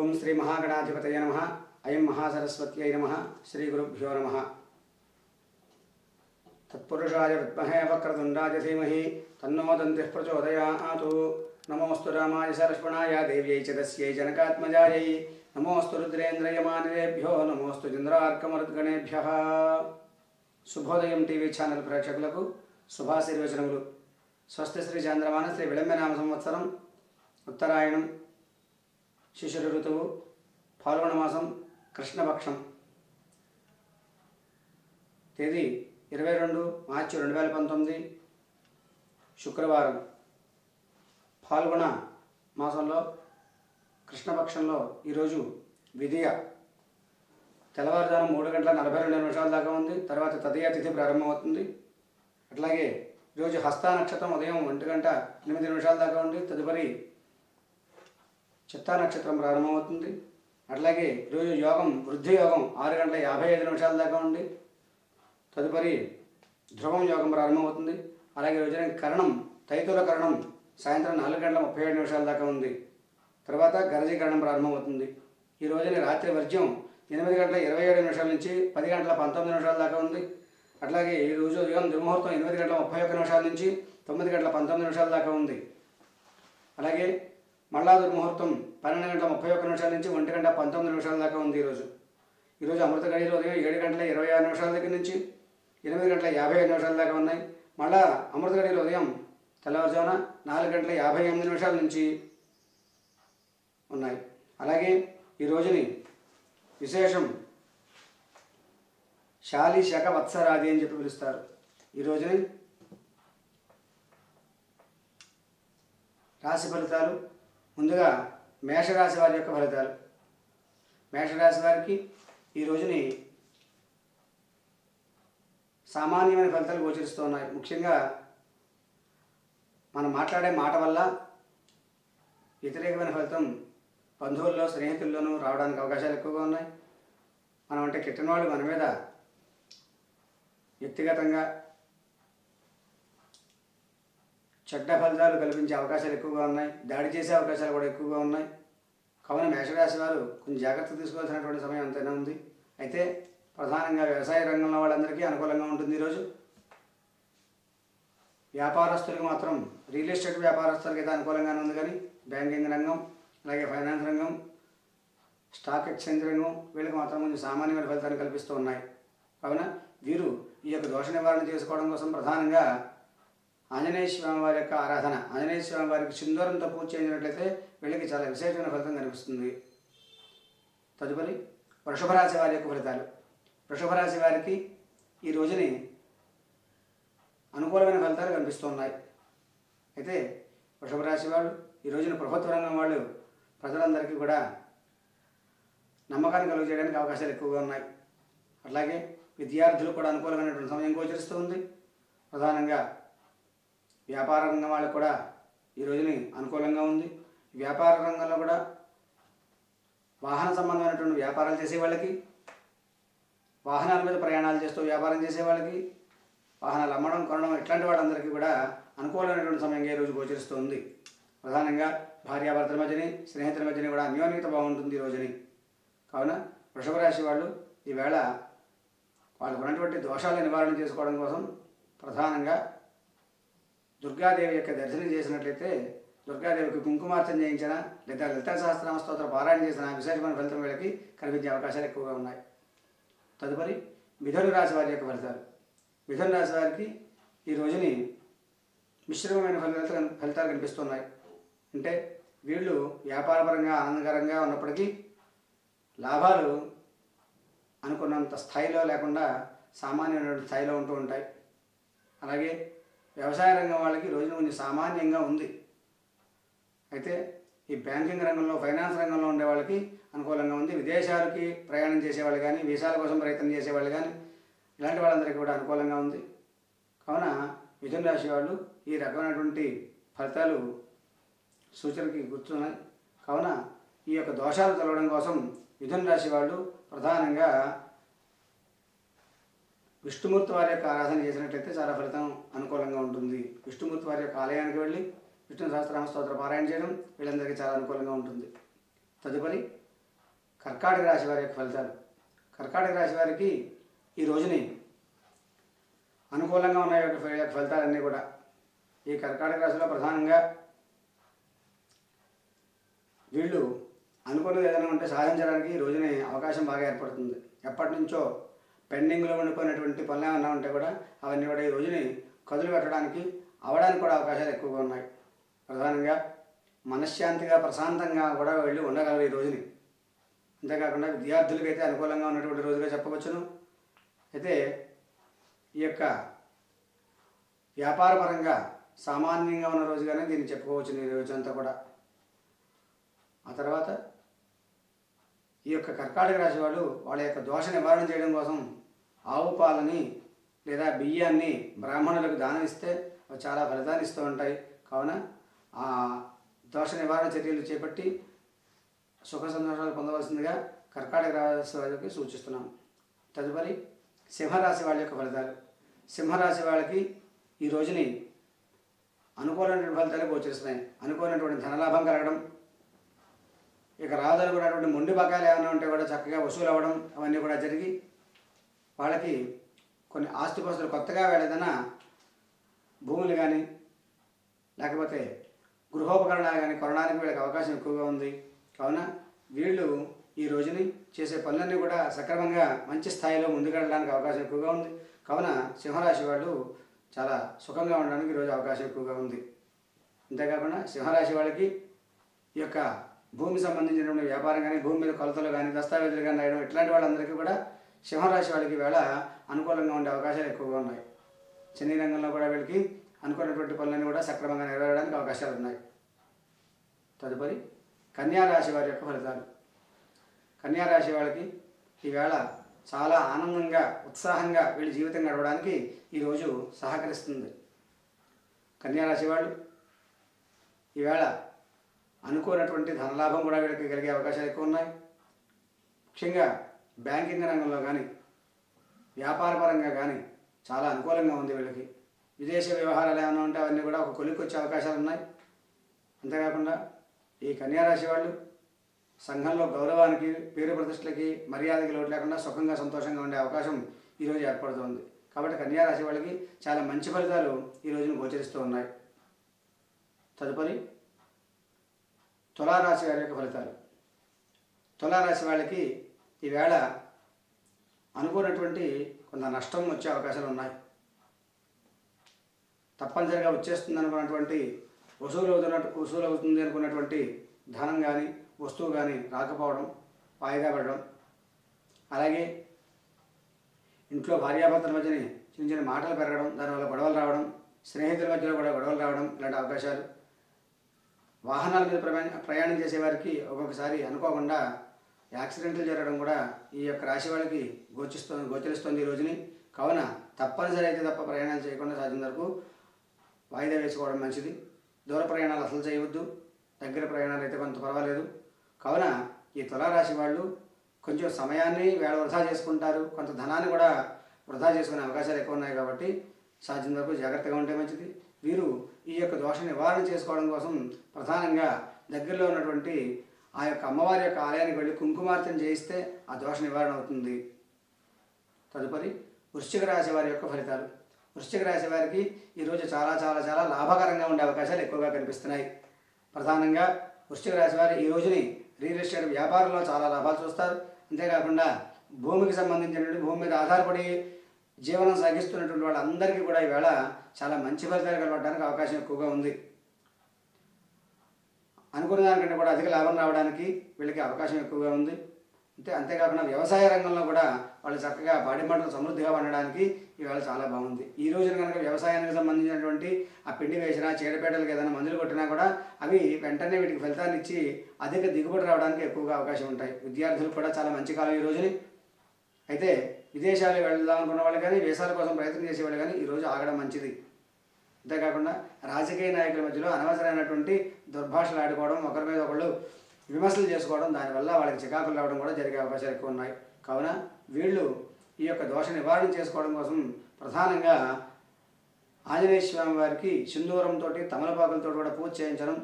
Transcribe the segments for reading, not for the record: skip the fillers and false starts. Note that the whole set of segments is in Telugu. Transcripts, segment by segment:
ओं श्री महागणाधिपतये नमः। अयं महासरस्वत्यै नमः। श्री गुरुभ्यो नमः। तत्पुरुषाय विद्महे वक्रतुण्डाय धीमहि तन्नो दन्तिः प्रचोदयात्। नमोऽस्तु रामाय सरक्ष्मणाय देव्यै च तस्यै जनकात्मजायै। नमोऽस्तु रुद्रेन्द्रयमानिरेभ्यो नमोऽस्तु चन्द्रार्कमरुद्गणेभ्यः। శుభోదయం టీవీ ఛానల్ ప్రేక్షకులకు శుభాశీర్వచనములు. స్వస్తి శ్రీ చాంద్రమాన శ్రీ విళంబనామ సంవత్సరం ఉత్తరాయణం శిశిర ఋతువు ఫాల్గుణ మాసం కృష్ణపక్షం తేదీ 22 మార్చి 2019 శుక్రవారం. ఫాల్గుణ మాసంలో కృష్ణపక్షంలో ఈరోజు విధియ తెల్లవారుజాము 3:42 దాకా ఉంది. తర్వాత తదియ తిథి ప్రారంభమవుతుంది. అట్లాగే ఈరోజు హస్త నక్షత్రం ఉదయం 1:08 దాకా ఉంది. తదుపరి చిత్తా నక్షత్రం ప్రారంభమవుతుంది. అట్లాగే ఈరోజు యోగం వృద్ధి యోగం 6:55 దాకా ఉంది. తదుపరి ధ్రువం యోగం ప్రారంభమవుతుంది. అలాగే రోజున కరణం తైతుల కరణం సాయంత్రం 4:37 దాకా ఉంది. తర్వాత గరజీకరణం ప్రారంభమవుతుంది. ఈ రోజున రాత్రి వర్జ్యం 8:27 నుంచి 10:19 దాకా ఉంది. అట్లాగే ఈ రోజు ఉదయం దుర్ముహూర్తం 8:31 నుంచి 9:19 దాకా ఉంది. అలాగే మళ్ళా దుర్ముహూర్తం 12:31 నుంచి 1:19 దాకా ఉంది. ఈరోజు అమృత గడియలు ఉదయం 7:26 దగ్గర నుంచి 8:55 దాకా ఉన్నాయి. మళ్ళా అమృత గడియలు ఉదయం తెల్లవారుజామున 4:58 నుంచి ఉన్నాయి. అలాగే ఈ రోజుని విశేషం శాలి శక వత్సరాది అని చెప్పి పిలుస్తారు. ఈ రోజుని రాశి ఫలితాలు. ముందుగా మేషరాశి వారి యొక్క ఫలితాలు. మేషరాశి వారికి ఈ రోజుని సామాన్యమైన ఫలితాలు గోచరిస్తూ ఉన్నాయి. ముఖ్యంగా మనం మాట్లాడే మాట వల్ల వ్యతిరేకమైన ఫలితం బంధువుల్లో స్నేహితుల్లోనూ రావడానికి అవకాశాలు ఎక్కువగా ఉన్నాయి. మనం అంటే కిట్టిన వాళ్ళు మన మీద వ్యక్తిగతంగా చెడ్డ ఫలితాలు కల్పించే అవకాశాలు ఎక్కువగా ఉన్నాయి. దాడి చేసే అవకాశాలు కూడా ఎక్కువగా ఉన్నాయి. కావున మేషరాశి వారు కొంచెం జాగ్రత్త తీసుకోవాల్సినటువంటి సమయం అంతైనా ఉంది. అయితే ప్రధానంగా వ్యవసాయ రంగంలో వాళ్ళందరికీ అనుకూలంగా ఉంటుంది. ఈరోజు వ్యాపారస్తులకు మాత్రం రియల్ ఎస్టేట్ వ్యాపారస్తులకి అయితే అనుకూలంగానే ఉంది. కానీ బ్యాంకింగ్ రంగం అలాగే ఫైనాన్స్ రంగం స్టాక్ ఎక్స్చేంజ్ రంగం వీళ్ళకి మాత్రం కొంచెం సామాన్యమైన ఫలితాన్ని కల్పిస్తూ ఉన్నాయి. కావున వీరు ఈ యొక్క దోష నివారణ చేసుకోవడం కోసం ప్రధానంగా ఆంజనేయ స్వామి వారి యొక్క ఆరాధన, ఆంజనేయ స్వామి వారికి సింధూరంతో పూజ చేసినట్లయితే వీళ్ళకి చాలా విశేషమైన ఫలితం కనిపిస్తుంది. తదుపరి వృషభ రాశి వారి యొక్క ఫలితాలు. వృషభ రాశి వారికి ఈ రోజుని అనుకూలమైన ఫలితాలు కనిపిస్తున్నాయి. అయితే వృషభ రాశి వాళ్ళు ఈ రోజున ప్రభుత్వ రంగం వాళ్ళు ప్రజలందరికీ కూడా నమ్మకాన్ని కలుగ చేయడానికి అవకాశాలు ఎక్కువగా ఉన్నాయి. అట్లాగే విద్యార్థులు కూడా అనుకూలమైనటువంటి సమయం గోచరిస్తూ ఉంది. ప్రధానంగా వ్యాపార రంగం వాళ్ళకు కూడా ఈ రోజుని అనుకూలంగా ఉంది. వ్యాపార రంగంలో కూడా వాహన సంబంధమైనటువంటి వ్యాపారాలు చేసే వాళ్ళకి, వాహనాల మీద ప్రయాణాలు చేస్తూ వ్యాపారం చేసే వాళ్ళకి, వాహనాలు అమ్మడం కొనడం ఇట్లాంటి వాళ్ళందరికీ కూడా అనుకూలమైనటువంటి సమయంగా ఈరోజు గోచరిస్తూ ఉంది. ప్రధానంగా భార్యాభర్తల మధ్యని స్నేహితుల మధ్యని కూడా అన్యోన్యత బాగుంటుంది ఈ రోజుని. కావున వృషభ రాశి వాళ్ళు ఈవేళ వాళ్ళకు ఉన్నటువంటి దోషాల నివారణ చేసుకోవడం కోసం ప్రధానంగా దుర్గాదేవి యొక్క దర్శనం చేసినట్లయితే దుర్గాదేవికి కుంకుమార్చన చేయించిన లేదా లలితా సహస్రనామ స్తోత్ర పారాయణ చేసిన విశేషమైన ఫలితం వీళ్ళకి కనిపించే అవకాశాలు ఎక్కువగా ఉన్నాయి. తదుపరి మిథున రాశి వారి యొక్క ఫలితాలు. మిథున రాశి వారికి ఈ రోజుని మిశ్రమమైన ఫలితాలు కనిపిస్తున్నాయి. అంటే వీళ్ళు వ్యాపారపరంగా ఆనందకరంగా ఉన్నప్పటికీ లాభాలు అనుకున్నంత స్థాయిలో లేకుండా సామాన్యమైన స్థాయిలో ఉంటూ ఉంటాయి. అలాగే వ్యవసాయ రంగం వాళ్ళకి రోజున కొంచెం సామాన్యంగా ఉంది. అయితే ఈ బ్యాంకింగ్ రంగంలో ఫైనాన్స్ రంగంలో ఉండే వాళ్ళకి అనుకూలంగా ఉంది. విదేశాలకి ప్రయాణం చేసేవాళ్ళు కానీ వీసాల కోసం ప్రయత్నం చేసేవాళ్ళు కానీ ఇలాంటి వాళ్ళందరికీ కూడా అనుకూలంగా ఉంది. కావున మిథున రాశి వాళ్ళు ఈ రకమైనటువంటి ఫలితాలు సూచనకి గుర్తున్నాయి. కావున ఈ యొక్క దోషాలు తొలగడం కోసం మిథున రాశి వాళ్ళు ప్రధానంగా విష్ణుమూర్తి వారి యొక్క ఆరాధన చేసినట్లయితే చాలా ఫలితం అనుకూలంగా ఉంటుంది. విష్ణుమూర్తి వారి యొక్క ఆలయానికి వెళ్ళి విష్ణు సహస్రనామ స్తోత్ర పారాయణ చేయడం వీళ్ళందరికీ చాలా అనుకూలంగా ఉంటుంది. తదుపరి కర్కాటక రాశి వారి యొక్క ఫలితాలు. కర్కాటక రాశి వారికి ఈ రోజుని అనుకూలంగా ఉన్న యొక్క ఫలితాలన్నీ కూడా ఈ కర్కాటక రాశిలో ప్రధానంగా వీళ్ళు అనుకున్నది ఏదైనా ఉంటే సాధించడానికి ఈ రోజునే అవకాశం బాగా ఏర్పడుతుంది. ఎప్పటి నుంచో పెండింగ్లో ఉండిపోయినటువంటి పనులు ఏమన్నా ఉంటే కూడా అవన్నీ కూడా ఈ రోజుని కదులు పెట్టడానికి అవడానికి కూడా అవకాశాలు ఎక్కువగా ఉన్నాయి. ప్రధానంగా మనశ్శాంతిగా ప్రశాంతంగా కూడా వెళ్ళి ఉండగలరు ఈ రోజుని. అంతేకాకుండా విద్యార్థులకైతే అనుకూలంగా ఉన్నటువంటి రోజుగా చెప్పవచ్చును. అయితే ఈ యొక్క వ్యాపారపరంగా సామాన్యంగా ఉన్న రోజుగానే దీన్ని చెప్పుకోవచ్చు ఈ రోజంతా కూడా. ఆ తర్వాత ఈ యొక్క కర్కాటక రాశి వాళ్ళు వాళ్ళ యొక్క దోష నివారణ చేయడం కోసం ఆవు పాలని లేదా బియ్యాన్ని బ్రాహ్మణులకు దానం ఇస్తే అవి చాలా ఫలితాన్ని ఇస్తూ ఉంటాయి. కావున ఆ దోష నివారణ చర్యలు చేపట్టి సుఖ సంతోషాలు పొందవలసిందిగా కర్కాటక రాశి వాళ్ళకి సూచిస్తున్నాం. తదుపరి సింహరాశి వాళ్ళ యొక్క ఫలితాలు. సింహరాశి వాళ్ళకి ఈ రోజుని అనుకూలమైనటువంటి ఫలితాలు గోచరిస్తున్నాయి. అనుకూలమైనటువంటి ధనలాభం కలగడం, ఇక రాదనుకున్నటువంటి మొండి బకాయిలు ఏమైనా ఉంటే కూడా చక్కగా వసూలు అవ్వడం, అవన్నీ కూడా జరిగి వాళ్ళకి కొన్ని ఆస్తిపాస్తులు కొత్తగా ఏదైనా భూములు కానీ లేకపోతే గృహోపకరణాలు కానీ కొనడానికి వీళ్ళకి అవకాశం ఎక్కువగా ఉంది. కావున వీళ్ళు ఈ రోజుని చేసే పనులన్నీ కూడా సక్రమంగా మంచి స్థాయిలో ముందుకెళ్ళడానికి అవకాశం ఎక్కువగా ఉంది. కావున సింహరాశి వాళ్ళు చాలా సుఖంగా ఉండడానికి ఈరోజు అవకాశం ఎక్కువగా ఉంది. అంతేకాకుండా సింహరాశి వాళ్ళకి ఈ యొక్క భూమి సంబంధించినటువంటి వ్యాపారం కానీ, భూమి మీద కొలతలు కానీ, దస్తావేజులు కానీ రాయడం, ఇట్లాంటి వాళ్ళందరికీ కూడా సింహరాశి వాళ్ళకి వేళ అనుకూలంగా ఉండే అవకాశాలు ఎక్కువగా ఉన్నాయి. సినీ రంగంలో కూడా వీళ్ళకి అనుకున్నటువంటి పనులన్నీ కూడా సక్రమంగా నెరవేరడానికి అవకాశాలు ఉన్నాయి. తదుపరి కన్యారాశి వారి యొక్క ఫలితాలు. కన్యారాశి వాళ్ళకి ఈవేళ చాలా ఆనందంగా, ఉత్సాహంగా వీళ్ళ జీవితం గడవడానికి ఈరోజు సహకరిస్తుంది. కన్యారాశి వాళ్ళు ఈవేళ అనుకోనటువంటి ధనలాభం కూడా వీళ్ళకి కలిగే అవకాశాలు ఎక్కువ ఉన్నాయి. ముఖ్యంగా బ్యాంకింగ్ రంగంలో కానీ, వ్యాపారపరంగా కానీ చాలా అనుకూలంగా ఉంది వీళ్ళకి. విదేశీ వ్యవహారాలు ఏమైనా ఉంటే అవన్నీ కూడా ఒక కొలిక్కి వచ్చే అవకాశాలు ఉన్నాయి. అంతేకాకుండా ఈ కన్యారాశి వాళ్ళు సంఘంలో గౌరవానికి, పేరు ప్రతిష్టలకి, మర్యాదకి లోటు లేకుండా సుఖంగా సంతోషంగా ఉండే అవకాశం ఈరోజు ఏర్పడుతుంది. కాబట్టి కన్యారాశి వాళ్ళకి చాలా మంచి ఫలితాలు ఈ రోజున గోచరిస్తూ ఉన్నాయి. తదుపరి తులారాశి వారి యొక్క ఫలితాలు. తులారాశి వాళ్ళకి ఈవేళ అనుకున్నటువంటి కొంత నష్టం వచ్చే అవకాశాలు ఉన్నాయి. తప్పనిసరిగా వచ్చేస్తుంది అనుకున్నటువంటి వసూలు అవుతుంది అనుకున్నటువంటి ధనం కానీ, వస్తువు కానీ రాకపోవడం, వాయిదా పడడం, అలాగే ఇంట్లో భార్యాభర్తల మధ్యని చిన్న చిన్న మాటలు పెరగడం, దానివల్ల గొడవలు రావడం, స్నేహితుల మధ్యలో కూడా గొడవలు రావడం, ఇలాంటి అవకాశాలు. వాహనాల మీద ప్రయాణం చేసేవారికి ఒక్కొక్కసారి అనుకోకుండా యాక్సిడెంట్లు జరగడం కూడా ఈ యొక్క రాశి వాళ్ళకి గోచరిస్తుంది ఈ రోజుని. కావున తప్పనిసరి అయితే తప్ప ప్రయాణాలు చేయకుండా సాధ్యం వరకు వాయిదా వేసుకోవడం మంచిది. దూర ప్రయాణాలు అసలు చేయవద్దు. దగ్గర ప్రయాణాలు అయితే కొంత పర్వాలేదు. కావున ఈ తులారాశి వాళ్ళు కొంచెం సమయాన్ని వేళ వృధా చేసుకుంటారు, కొంత ధనాన్ని కూడా వృధా చేసుకునే అవకాశాలు ఎక్కువ ఉన్నాయి. కాబట్టి సాధ్యం వరకు జాగ్రత్తగా ఉంటే మంచిది. వీరు ఈ యొక్క దోష నివారణ చేసుకోవడం కోసం ప్రధానంగా దగ్గరలో ఉన్నటువంటి ఆ యొక్క అమ్మవారి యొక్క ఆలయానికి వెళ్ళి కుంకుమార్చన చేయిస్తే ఆ దోష నివారణ అవుతుంది. తదుపరి వృశ్చిక రాశి వారి యొక్క ఫలితాలు. వృశ్చిక రాశి వారికి ఈరోజు చాలా చాలా చాలా లాభకరంగా ఉండే అవకాశాలు ఎక్కువగా కనిపిస్తున్నాయి. ప్రధానంగా వృశ్చిక రాశి వారు ఈ రోజుని రియల్ ఎస్టేట్ వ్యాపారంలో చాలా లాభాలు చూస్తారు. అంతేకాకుండా భూమికి సంబంధించినటువంటి భూమి మీద ఆధారపడి జీవనం సాగిస్తున్నటువంటి వాళ్ళందరికీ కూడా ఈవేళ చాలా మంచి ఫలితాలు కలగడానికి అవకాశం ఎక్కువగా ఉంది. అనుకున్న దానికంటే కూడా అధిక లాభం రావడానికి వీళ్ళకి అవకాశం ఎక్కువగా ఉంది. అంతేకాకుండా వ్యవసాయ రంగంలో కూడా వాళ్ళు చక్కగా పాడి పంటలు సమృద్ధిగా పండడానికి ఈవేళ చాలా బాగుంది. ఈ రోజున కనుక వ్యవసాయానికి సంబంధించినటువంటి ఆ పిండి వేసినా, చీడపేటలకు ఏదైనా మందులు కొట్టినా కూడా అవి వెంటనే వీటికి ఫలితాన్ని ఇచ్చి అధిక దిగుబడి రావడానికి ఎక్కువగా అవకాశం ఉంటాయి. విద్యార్థులకు కూడా చాలా మంచి కాలం ఈ రోజుని. అయితే విదేశాలు వెళ్దాం అనుకున్న వాళ్ళు కానీ, వీసాల కోసం ప్రయత్నం చేసేవాళ్ళు కానీ ఈరోజు ఆగడం మంచిది. అంతేకాకుండా రాజకీయ నాయకుల మధ్యలో అనవసరమైనటువంటి దుర్భాషలు ఆడుకోవడం, ఒకరి మీద ఒకళ్ళు విమర్శలు చేసుకోవడం, దానివల్ల వాళ్ళకి చికాకులు రావడం కూడా జరిగే అవకాశాలు ఎక్కువ ఉన్నాయి. కావున వీళ్ళు ఈ యొక్క దోష నివారణ చేసుకోవడం కోసం ప్రధానంగా ఆంజనేయ స్వామి వారికి సింధూరంతో, తమలపాకులతో కూడా పూజ చేయించడం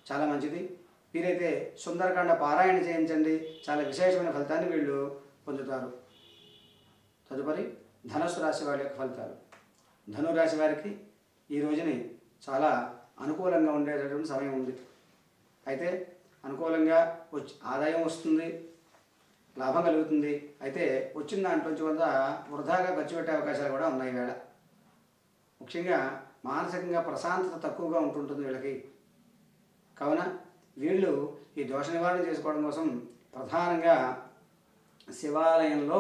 చాలా మంచిది. వీరైతే సుందరకాండ పారాయణ చేయించండి, చాలా విశేషమైన ఫలితాన్ని వీళ్ళు పొందుతారు. తదుపరి ధనుస్సు రాశి వారి యొక్క ఫలితాలు. ధనురాశి వారికి ఈ రోజుని చాలా అనుకూలంగా ఉండేటటువంటి సమయం ఉంది. అయితే అనుకూలంగా ఆదాయం వస్తుంది, లాభం కలుగుతుంది. అయితే వచ్చిన దాంట్లోంచి కొంత వృధాగా ఖర్చు పెట్టే అవకాశాలు కూడా ఉన్నాయి వేళ. ముఖ్యంగా మానసికంగా ప్రశాంతత తక్కువగా ఉంటుంటుంది వీళ్ళకి. కావున వీళ్ళు ఈ దోష నివారణ చేసుకోవడం కోసం ప్రధానంగా శివాలయంలో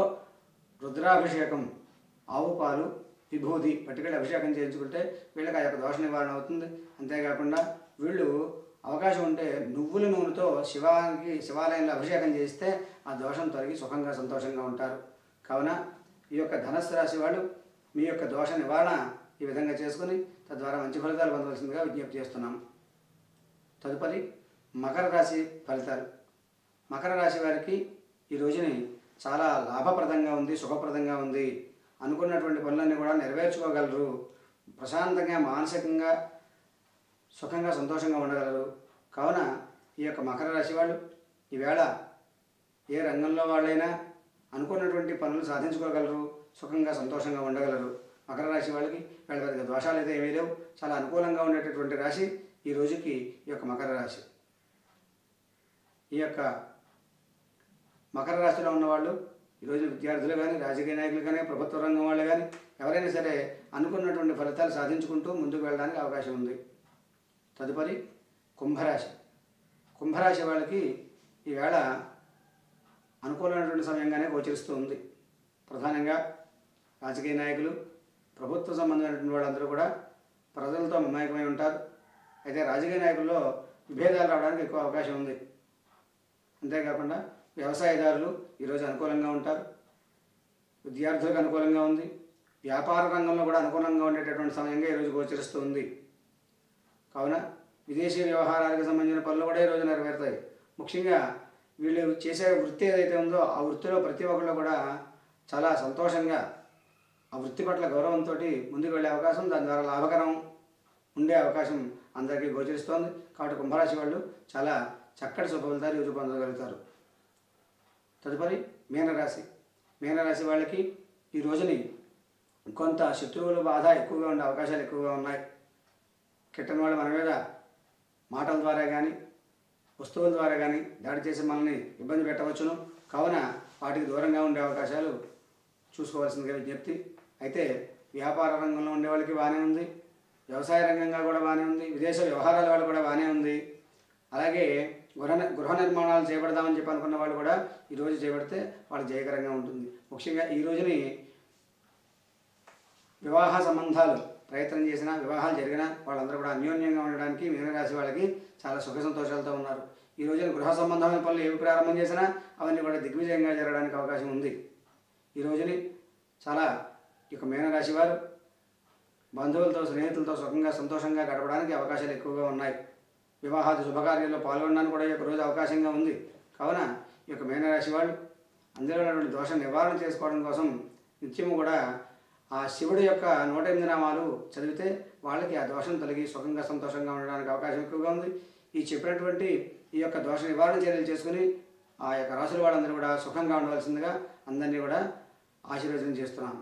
రుద్రాభిషేకం, ఆవు పాలు, విభూది పట్టుకెళ్ళి అభిషేకం చేయించుకుంటే వీళ్ళకి ఆ యొక్క దోష నివారణ అవుతుంది. అంతేకాకుండా వీళ్ళు అవకాశం ఉంటే నువ్వుల నూనెతో శివాలయంలో అభిషేకం చేస్తే ఆ దోషం తొలగి సుఖంగా సంతోషంగా ఉంటారు. కావున ఈ యొక్క ధనుస్సు రాశి వాళ్ళు మీ యొక్క దోష నివారణ ఈ విధంగా చేసుకుని తద్వారా మంచి ఫలితాలు పొందవలసిందిగా విజ్ఞప్తి చేస్తున్నాం. తదుపరి మకర రాశి ఫలితాలు. మకర రాశి వారికి ఈ రోజుని చాలా లాభప్రదంగా ఉంది, సుఖప్రదంగా ఉంది. అనుకున్నటువంటి పనులన్నీ కూడా నెరవేర్చుకోగలరు. ప్రశాంతంగా మానసికంగా సుఖంగా సంతోషంగా ఉండగలరు. కావున ఈ యొక్క మకర రాశి వాళ్ళు ఈవేళ ఏ రంగంలో వాళ్ళైనా అనుకున్నటువంటి పనులు సాధించుకోగలరు, సుఖంగా సంతోషంగా ఉండగలరు. మకర రాశి వాళ్ళకి వీళ్ళ పెద్ద దోషాలు అయితే ఏమీ లేవు. చాలా అనుకూలంగా ఉండేటటువంటి రాశి ఈ రోజుకి ఈ యొక్క మకర రాశి. ఈ యొక్క మకర రాశిలో ఉన్నవాళ్ళు ఈరోజు విద్యార్థులు కానీ, రాజకీయ నాయకులు కానీ, ప్రభుత్వ రంగం వాళ్ళు కానీ ఎవరైనా సరే అనుకున్నటువంటి ఫలితాలు సాధించుకుంటూ ముందుకు వెళ్ళడానికి అవకాశం ఉంది. తదుపరి కుంభరాశి. కుంభరాశి వాళ్ళకి ఈవేళ అనుకూలమైనటువంటి సమయంగానే గోచరిస్తూ ఉంది. ప్రధానంగా రాజకీయ నాయకులు, ప్రభుత్వ సంబంధమైనటువంటి వాళ్ళందరూ కూడా ప్రజలతో మమేకమై ఉంటారు. అయితే రాజకీయ నాయకుల్లో విభేదాలు రావడానికి ఎక్కువ అవకాశం ఉంది. అంతేకాకుండా వ్యవసాయదారులు ఈరోజు అనుకూలంగా ఉంటారు. విద్యార్థులకు అనుకూలంగా ఉంది. వ్యాపార రంగంలో కూడా అనుకూలంగా ఉండేటటువంటి సమయంగా ఈరోజు గోచరిస్తూ ఉంది. కావున విదేశీ వ్యవహారాలకు సంబంధించిన పనులు కూడా ఈరోజు నెరవేరుతాయి. ముఖ్యంగా వీళ్ళు చేసే వృత్తి ఏదైతే ఉందో ఆ వృత్తిలో ప్రతి ఒక్కళ్ళు కూడా చాలా సంతోషంగా ఆ వృత్తి పట్ల గౌరవంతో ముందుకు వెళ్ళే అవకాశం, దాని ద్వారా లాభకరం ఉండే అవకాశం అందరికీ గోచరిస్తోంది. కాబట్టి కుంభరాశి వాళ్ళు చాలా చక్కటి శుభఫలితాలు ఈరోజు పొందగలుగుతారు. తదుపరి మీనరాశి. మీనరాశి వాళ్ళకి ఈ రోజుని కొంత శత్రువుల బాధ ఎక్కువగా ఉండే అవకాశాలు ఎక్కువగా ఉన్నాయి. కిట్టని వాళ్ళు మన మీద మాటల ద్వారా కానీ, వస్తువుల ద్వారా కానీ దాడి చేసి మనల్ని ఇబ్బంది పెట్టవచ్చును. కావున వాటికి దూరంగా ఉండే అవకాశాలు చూసుకోవాల్సిందిగా విజ్ఞప్తి. అయితే వ్యాపార రంగంలో ఉండే వాళ్ళకి బాగానే ఉంది, వ్యవసాయ రంగంగా కూడా బాగానే ఉంది, విదేశ వ్యవహారాల వాళ్ళు కూడా బాగానే ఉంది. అలాగే గృహ నిర్మాణాలు చేపడదామని చెప్పి అనుకున్న వాళ్ళు కూడా ఈరోజు చేపడితే వాళ్ళకి జయకరంగా ఉంటుంది. ముఖ్యంగా ఈ రోజుని వివాహ సంబంధాలు ప్రయత్నం చేసినా, వివాహాలు జరిగినా వాళ్ళందరూ కూడా అన్యోన్యంగా ఉండడానికి మీనరాశి వాళ్ళకి చాలా సుఖ సంతోషాలతో ఉన్నారు. ఈ రోజున గృహ సంబంధమైన పనులు ఏవి ప్రారంభం చేసినా అవన్నీ కూడా దిగ్విజయంగా జరగడానికి అవకాశం ఉంది. ఈ రోజుని చాలా ఈ యొక్క మీనరాశి వారు బంధువులతో, స్నేహితులతో సుఖంగా సంతోషంగా గడపడానికి అవకాశాలు ఎక్కువగా ఉన్నాయి. వివాహాది శుభకార్యాల్లో పాల్గొనడానికి కూడా ఈ యొక్క రోజు అవకాశంగా ఉంది. కావున ఈ యొక్క మీనరాశి వాళ్ళు అందులో ఉన్నటువంటి దోష నివారణ చేసుకోవడం కోసం నిత్యము కూడా ఆ శివుడి యొక్క 108 నామాలు చదివితే వాళ్ళకి ఆ దోషం తొలగి సుఖంగా సంతోషంగా ఉండడానికి అవకాశం ఎక్కువగా ఉంది. ఈ చెప్పినటువంటి ఈ యొక్క దోష నివారణ చర్యలు చేసుకుని ఆ యొక్క రాశుల వాళ్ళందరూ కూడా సుఖంగా ఉండవలసిందిగా అందరినీ కూడా ఆశీర్వచనం చేస్తున్నాను.